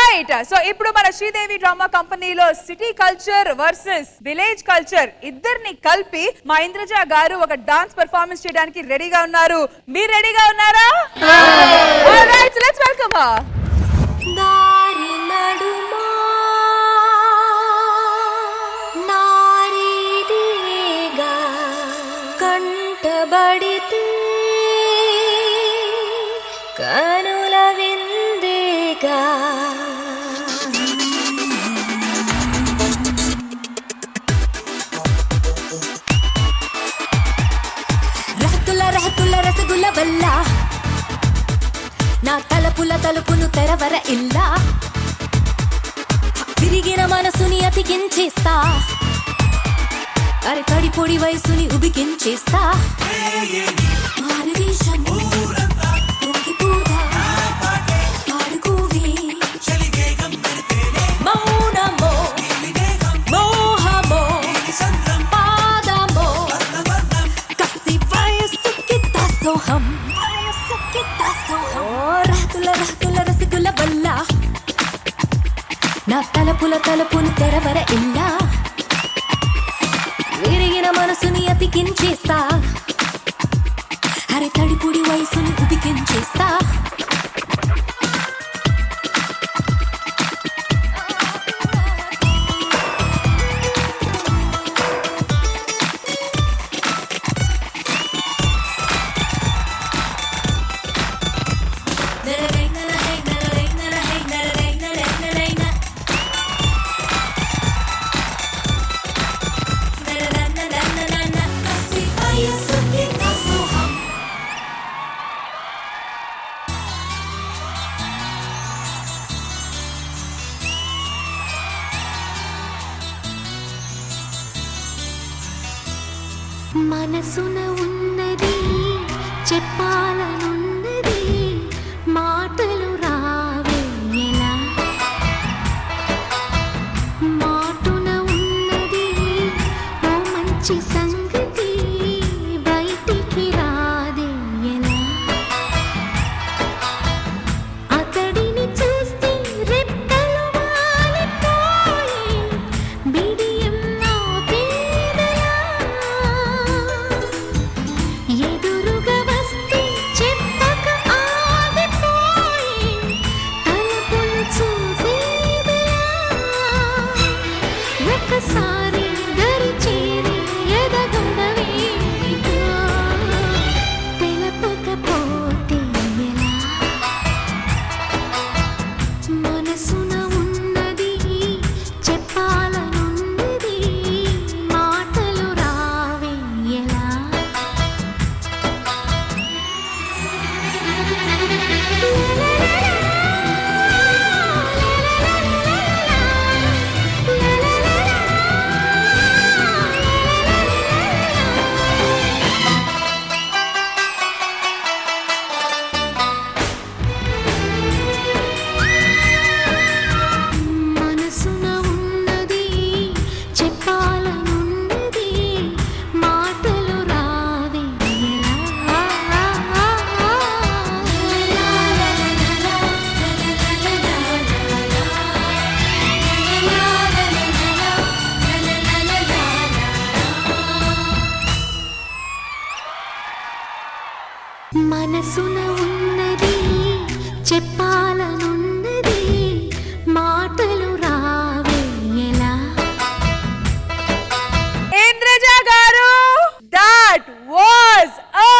Right. So ఇప్పుడు మన Sridevi drama కంపెనీలో city culture versus village culture ఇద్దరిని కలిపి మా ఇంద్రజ గారు ఒక డాన్స్ పర్ఫార్మెన్స్ చేయడానికి రెడీగా ఉన్నారు. మీరు రెడీగా ఉన్నారా? Alright, so let's welcome her. దారి నడుమా నారీదిగా కంటబడితే కనుల విందేగా రహతుల రసగుల వల్ల నా తలుపును తెరవర ఇల్లా విరిగిన మనసుని అతికించేస్తా అరే తడి పొడి వయసుని ఉబికించేస్తా మౌనమో మోహమో పాదమో కసి వయసుకి దాసోహం రహతుల రసగుల వల్ల నా తలుపును తెరవర ఇల్లా విరిగిన మనసుని అతికించేస్తా అరే తడిపుడి వయసుని ఉబికించేస్తా మనసున ఉన్నది చెప్పాలనున్నది మాటలు రావే ఎలా మాటున ఉన్నది ఓ మంచి సంగతి బయటికి రాదే ఎలా అతడిని చూస్తే రెక్కలు వాలిపోయి బిడియం నా పేదలా ఎదురుగా వస్తే చెప్పక ఆగిపోయి తలుపులు చూసేదలా ఒకసారి దరి చేరి ఎదగొందవేమిటో తెలపకపోతే ఎలా మనసున ఉన్నది చెప్పాలనున్నది మాటలు రావే ఎలా మనసున ఉన్నది చెప్పాలనున్నది మాటలు రావే మనసున ఉన్నది చెప్పాలనున్నది మాటలు రావే ఎలా ఇంద్రజ గారు, that was a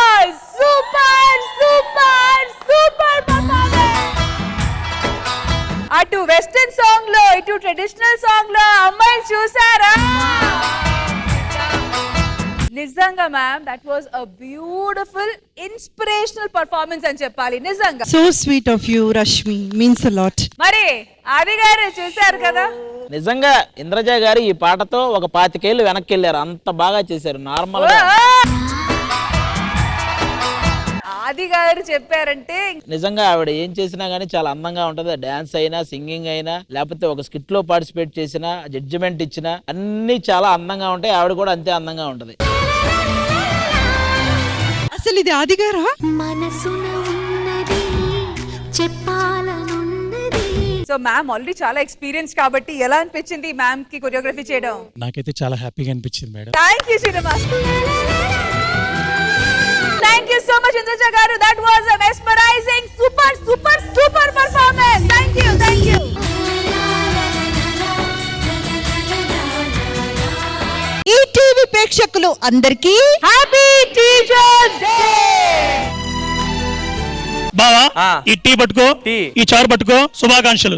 super performance. అటు వెస్టర్న్ సాంగ్ లో ఇటు ట్రెడిషనల్ సాంగ్ లో అమ్మాయిలు చూసారా? నిజంగా ma'am, that was a beautiful inspirational performance అని చెప్పాలి. నిజంగా So sweet of you, Rashmi. Means a lot. మరి ఆది గారు చూసారు కదా? నిజంగా ఇంద్రజ గారు ఈ పాటతో ఒక 25 ఏళ్ళు వెనక్కి వెళ్ళారు. అంత బాగా చేశారు. నార్మల్ గా ఆది గారు చెప్పారంటే నిజంగా ఆవిడ ఏం చేసినా గానీ చాలా అందంగా ఉంటది. డాన్స్ అయినా, సింగింగ్ అయినా, లేకపోతే ఒక స్కిట్ లో పార్టిసిపేట్ చేసినా, జడ్జిమెంట్ ఇచ్చినా అన్ని చాలా అందంగా ఉంటాయి. ఆవిడ కూడా అంతే అందంగా ఉంటది. అసలు ఇది ఆది గారా? మనసున ఉన్నది చెప్పాలనున్నది సో మ్యామ్ ఆల్రెడీ చాలా ఎక్స్పీరియన్స్ కాబట్టి ఎలా అనిపించింది మ్యామ్ కి కొరియోగ్రఫీ చేయడం? నాకైతే చాలా హ్యాపీగా అనిపించింది madam. Thank you Srinivas. Thank you so much Indraja గారు. That was a mesmerising super super super performance. Thank you thank you. E TV ప్రేక్షకులు అందరికీ హ్యాపీ టీచర్స్ డే. బావా ఆ. ఈ టీ పట్టుకో, టీ. ఈ చారు పట్టుకో, శుభాకాంక్షలు.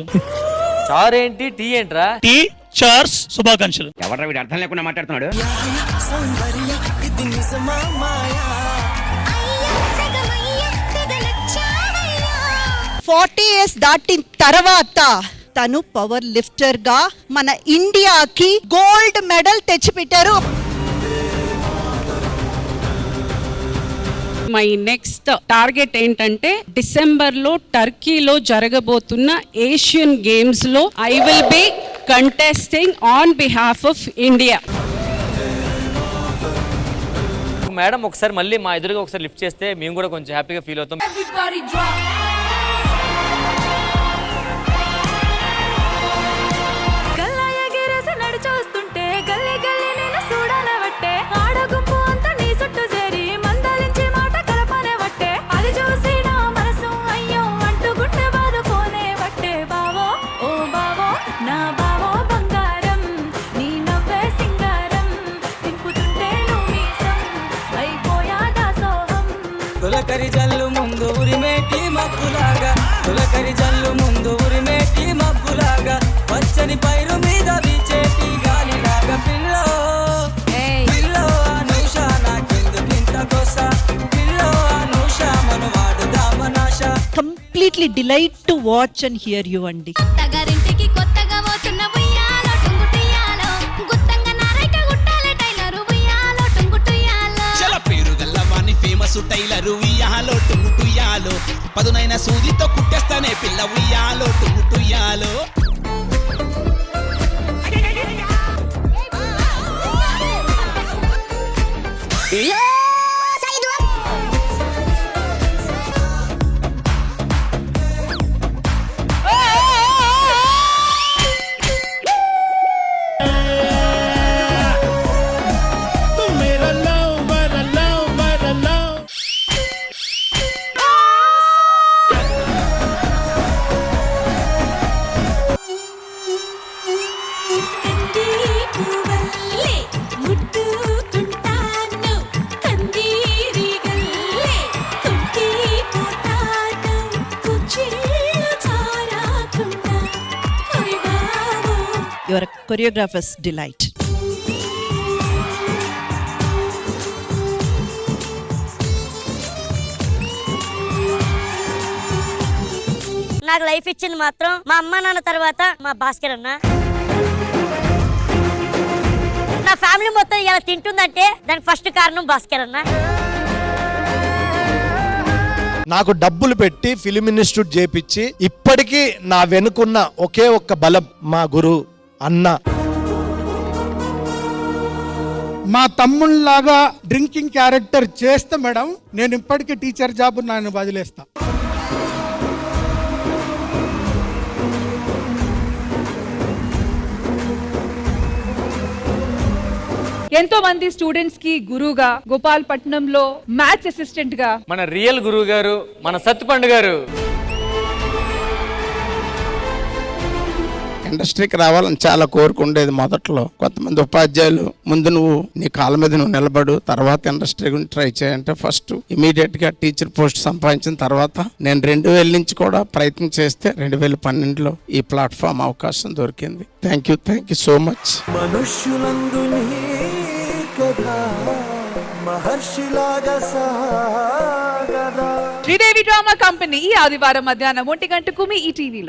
చారు ఏంటి టీ ఏంట్రా? టీ చార్స్ శుభాకాంక్షలు. ఎవడ్రా వీడు అర్థం లేకుండా మాట్లాడుతున్నాడు? 40 years దాటిన తర్వాత తను పవర్ లిఫ్టర్ గా మన ఇండియాకి గోల్డ్ మెడల్ తెచ్చిపెట్టారు. మై నెక్స్ట్ టార్గెట్ ఏంటంటే డిసెంబర్ లో టర్కీలో జరగబోతున్న ఏషియన్ గేమ్స్ లో I will be contesting on behalf of India. Madam ఒకసారి మళ్ళీ మా ఎదురుగా ఒకసారి లిఫ్ట్ చేస్తే మేము కూడా కొంచెం హ్యాపీగా ఫీల్ అవుతాం. నడిచొస్తుంటే గల్లీ గల్లీ నేను చూడాలవట్టే ఆడగుంపు అంతా నీ చుట్టూ చేరి మందలించి మాట కలపనే వట్టే అది చూసి నా మనసు అయ్యో అంటూ గుట్టే బాదుకోనే వట్టే బావో ఓ బావో నా బావో బంగారం నీ నవ్వే సింగారం తిప్పుతుంటే నువ్వు మీసం అయిపోయా దాసోహం. తొలకరి జల్లు ముందు ఉరిమేటి మబ్బులాగా, తొలకరి జల్లు ముందు ఉరిమేటి మబ్బులాగా, పచ్చని పైరు మీద వీచేటి గాలిలాగా పిల్లో పిల్లో అనూష నాకెందుకింత గోస, పిల్లో అనూష మనవాడు దామనాశ. Completely delight to watch and hear you అండి. తగారింటికి కొత్తగా పోతున్న ఉయ్యాలో టుంగుటుయ్యాలో గుత్తంగా నారైక గుట్టాలే టైలరు ఉయ్యాలో టుంగుటుయ్యాలో. చల పేరు గల్లవాణి ఫేమస్ టైలరు ఉయ్యాలో టుంగుటుయ్యాలో, పదునైన సూదితో కుట్టేస్తానే పిల్ల ఉయ్యాలో టుంగుటుయ్యాలో. కంది పువ్వల్లే ముట్టుకుంటాను, కందిరి గల్లే కుంటిపోతాను, కుచ్చిళ్ళు చారాకుండా ఓయ్ బావో. Your choreographers delight. నాకు లైఫ్ ఇచ్చింది మాత్రం మా అమ్మ నాన్న తర్వాత మా భాస్కర్ అన్న. నా ఫ్యామిలీ మొత్తం ఇలా తింటుందంటే దానికి ఫస్ట్ కారణం భాస్కర్ అన్న. నాకు డబ్బులు పెట్టి ఫిలిం ఇన్స్టిట్యూట్ చేపించి ఇప్పటికీ నా వెనుకున్న ఒకే ఒక్క బలం మా గురు అన్న. మా తమ్ముళ్ళలాగా డ్రింకింగ్ క్యారెక్టర్ చేస్తే మేడం నేను ఇప్పటికీ టీచర్ జాబ్ నన్ను వదిలేస్తా. ఎంతో మంది స్టూడెంట్స్ కి గురువుగా, గోపాల్పట్నంలో మ్యాథ్స్ అసిస్టెంట్ గా మన రియల్ గురువు గారు మన సత్తుపండు గారు. ఇండస్ట్రీకి రావాలని చాలా కోరుకుండేది మొదట్లో. కొంతమంది ఉపాధ్యాయులు ముందు నువ్వు నీ కాళ్ళ మీద నువ్వు నిలబడు, తర్వాత ఇండస్ట్రీ గురించి ట్రై చేయంటే ఫస్ట్ ఇమీడియట్ గా టీచర్ పోస్ట్ సంపాదించిన తర్వాత నేను 2000 నుంచి కూడా ప్రయత్నం చేస్తే 2012లో ఈ ప్లాట్ఫామ్ అవకాశం దొరికింది. Thank you so much. మనుష్యులందు నీ కథ మహర్షిలాగా సాగదా. శ్రీదేవి డ్రామా కంపెనీ ఈ ఆదివారం మధ్యాహ్నం 1 గంటకు మీ ఈ టీవీలో.